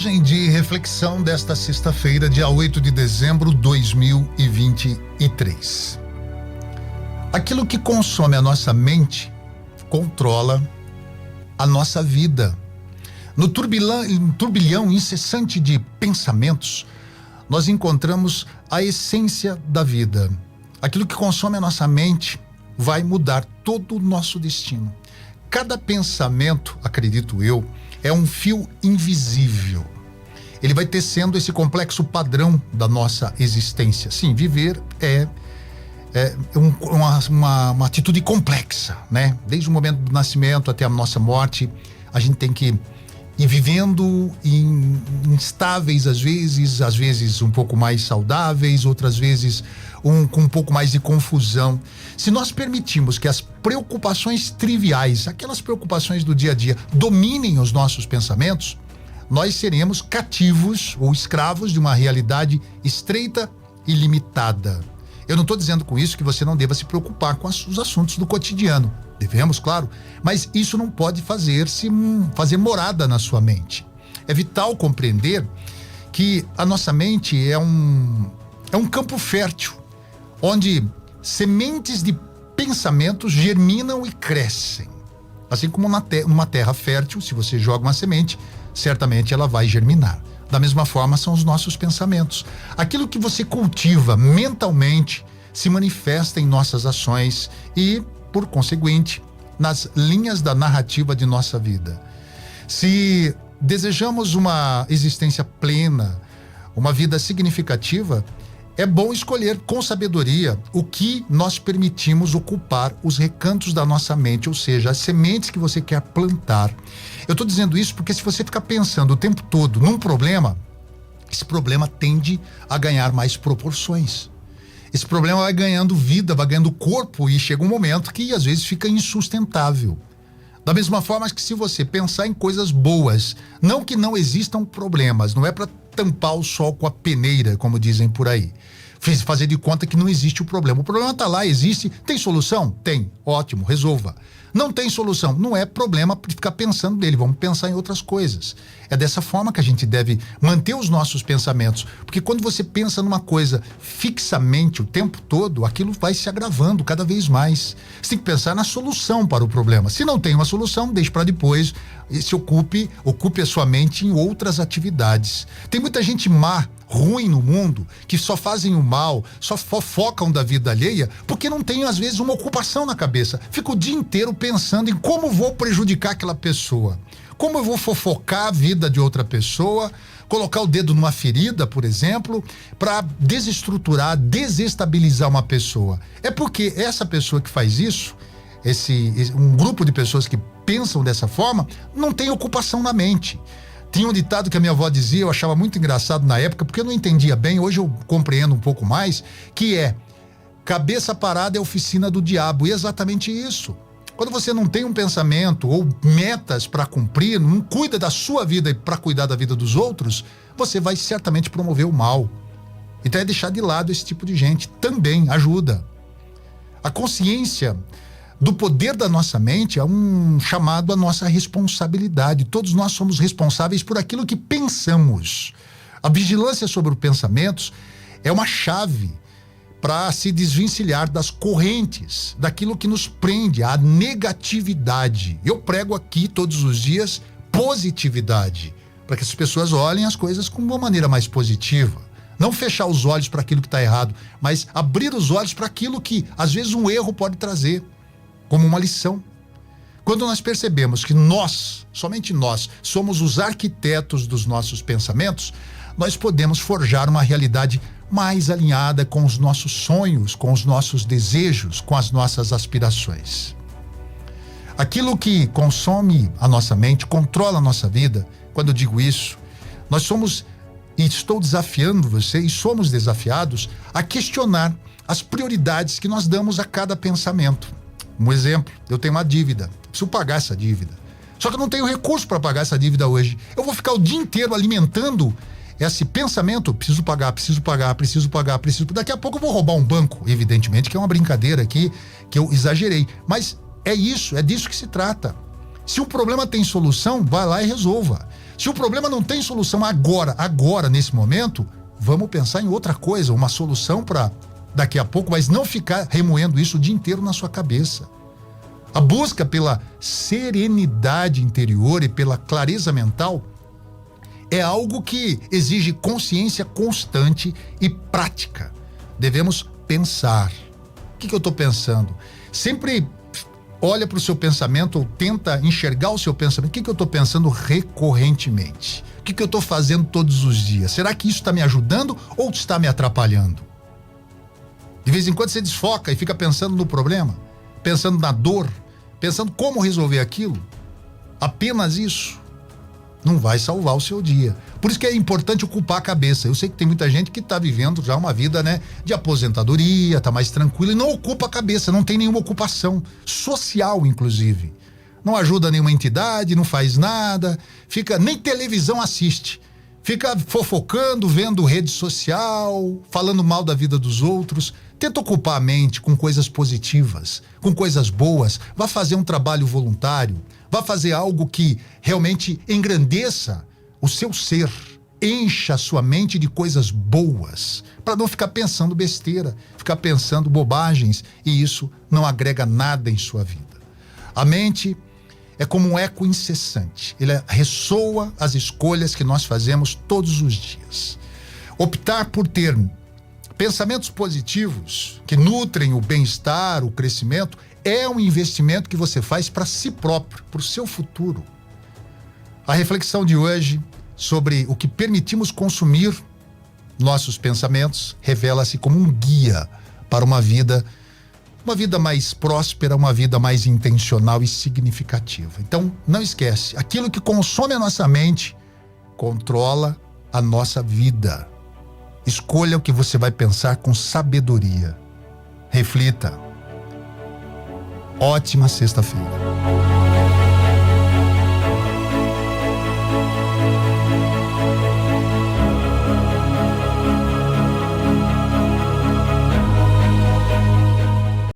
Mensagem de reflexão desta sexta-feira, dia 8 de dezembro de 2023. Aquilo que consome a nossa mente controla a nossa vida. No turbilhão incessante de pensamentos, nós encontramos a essência da vida. Aquilo que consome a nossa mente vai mudar todo o nosso destino. Cada pensamento, acredito eu, é um fio invisível. Ele vai tecendo esse complexo padrão da nossa existência. Sim, viver é uma atitude complexa, né? Desde o momento do nascimento até a nossa morte, a gente tem que ir vivendo instáveis às vezes um pouco mais saudáveis, outras vezes com um pouco mais de confusão. Se nós permitirmos que as preocupações triviais, aquelas preocupações do dia a dia, dominem os nossos pensamentos, nós seremos cativos ou escravos de uma realidade estreita e limitada. Eu não estou dizendo com isso que você não deva se preocupar com os assuntos do cotidiano. Devemos, claro, mas isso não pode fazer morada na sua mente. É vital compreender que a nossa mente é um campo fértil, onde sementes de pensamentos germinam e crescem. Assim como numa terra fértil, se você joga uma semente, certamente ela vai germinar. Da mesma forma são os nossos pensamentos. Aquilo que você cultiva mentalmente se manifesta em nossas ações e, por conseguinte, nas linhas da narrativa de nossa vida. Se desejamos uma existência plena, uma vida significativa, é bom escolher com sabedoria o que nós permitimos ocupar os recantos da nossa mente, ou seja, as sementes que você quer plantar. Eu estou dizendo isso porque se você ficar pensando o tempo todo num problema, esse problema tende a ganhar mais proporções. Esse problema vai ganhando vida, vai ganhando corpo e chega um momento que às vezes fica insustentável. Da mesma forma que se você pensar em coisas boas, não que não existam problemas, não é para tampar o sol com a peneira, como dizem por aí. Fazer de conta que não existe o problema. O problema está lá, existe. Tem solução? Tem. Ótimo, resolva. Não tem solução. Não é problema ficar pensando nele. Vamos pensar em outras coisas. É dessa forma que a gente deve manter os nossos pensamentos. Porque quando você pensa numa coisa fixamente o tempo todo, aquilo vai se agravando cada vez mais. Você tem que pensar na solução para o problema. Se não tem uma solução, deixe para depois. Se ocupe a sua mente em outras atividades. Tem muita gente má, ruim no mundo, que só fazem o mal, só fofocam da vida alheia, porque não tem às vezes uma ocupação na cabeça. Fica o dia inteiro pensando em como vou prejudicar aquela pessoa, como eu vou fofocar a vida de outra pessoa, colocar o dedo numa ferida, por exemplo, para desestruturar, desestabilizar uma pessoa. É porque essa pessoa que faz isso, um grupo de pessoas que pensam dessa forma, não tem ocupação na mente. Tinha um ditado que a minha avó dizia, eu achava muito engraçado na época, porque eu não entendia bem, hoje eu compreendo um pouco mais, que é: cabeça parada é oficina do diabo. E é exatamente isso. Quando você não tem um pensamento ou metas para cumprir, não cuida da sua vida e para cuidar da vida dos outros, você vai certamente promover o mal. Então é deixar de lado esse tipo de gente. Também ajuda. A consciência do poder da nossa mente é um chamado à nossa responsabilidade. Todos nós somos responsáveis por aquilo que pensamos. A vigilância sobre os pensamentos é uma chave para se desvencilhar das correntes, daquilo que nos prende, a negatividade. Eu prego aqui todos os dias positividade, para que as pessoas olhem as coisas com uma maneira mais positiva. Não fechar os olhos para aquilo que está errado, mas abrir os olhos para aquilo que às vezes um erro pode trazer como uma lição. Quando nós percebemos que nós, somente nós, somos os arquitetos dos nossos pensamentos, nós podemos forjar uma realidade mais alinhada com os nossos sonhos, com os nossos desejos, com as nossas aspirações. Aquilo que consome a nossa mente, controla a nossa vida. Quando eu digo isso, nós somos, e estou desafiando você, e somos desafiados a questionar as prioridades que nós damos a cada pensamento. Um exemplo, eu tenho uma dívida, preciso pagar essa dívida. Só que eu não tenho recurso para pagar essa dívida hoje. Eu vou ficar o dia inteiro alimentando esse pensamento: preciso pagar, preciso pagar, preciso pagar, preciso. Daqui a pouco eu vou roubar um banco. Evidentemente que é uma brincadeira aqui, que eu exagerei. Mas é isso, é disso que se trata. Se o problema tem solução, vai lá e resolva. Se o problema não tem solução agora, nesse momento, vamos pensar em outra coisa, uma solução para daqui a pouco, mas não ficar remoendo isso o dia inteiro na sua cabeça. A busca pela serenidade interior e pela clareza mental é algo que exige consciência constante e prática. Devemos pensar. O que eu estou pensando? Sempre olha para o seu pensamento ou tenta enxergar o seu pensamento. O que eu estou pensando recorrentemente? O que eu estou fazendo todos os dias? Será que isso está me ajudando ou está me atrapalhando? De vez em quando você desfoca e fica pensando no problema, pensando na dor, pensando como resolver aquilo. Apenas isso não vai salvar o seu dia. Por isso que é importante ocupar a cabeça. Eu sei que tem muita gente que está vivendo já uma vida, de aposentadoria, está mais tranquila e não ocupa a cabeça, não tem nenhuma ocupação social, inclusive. Não ajuda nenhuma entidade, não faz nada, nem televisão assiste. Fica fofocando, vendo rede social, falando mal da vida dos outros. Tenta ocupar a mente com coisas positivas, com coisas boas. Vá fazer um trabalho voluntário. Vá fazer algo que realmente engrandeça o seu ser. Encha a sua mente de coisas boas, para não ficar pensando besteira, ficar pensando bobagens, e isso não agrega nada em sua vida. A mente é como um eco incessante. Ele ressoa as escolhas que nós fazemos todos os dias. Optar por ter pensamentos positivos que nutrem o bem-estar, o crescimento, é um investimento que você faz para si próprio, para o seu futuro. A reflexão de hoje sobre o que permitimos consumir nossos pensamentos revela-se como um guia para uma vida mais próspera, uma vida mais intencional e significativa. Então, não esquece, aquilo que consome a nossa mente controla a nossa vida. Escolha o que você vai pensar com sabedoria. Reflita. Ótima sexta-feira.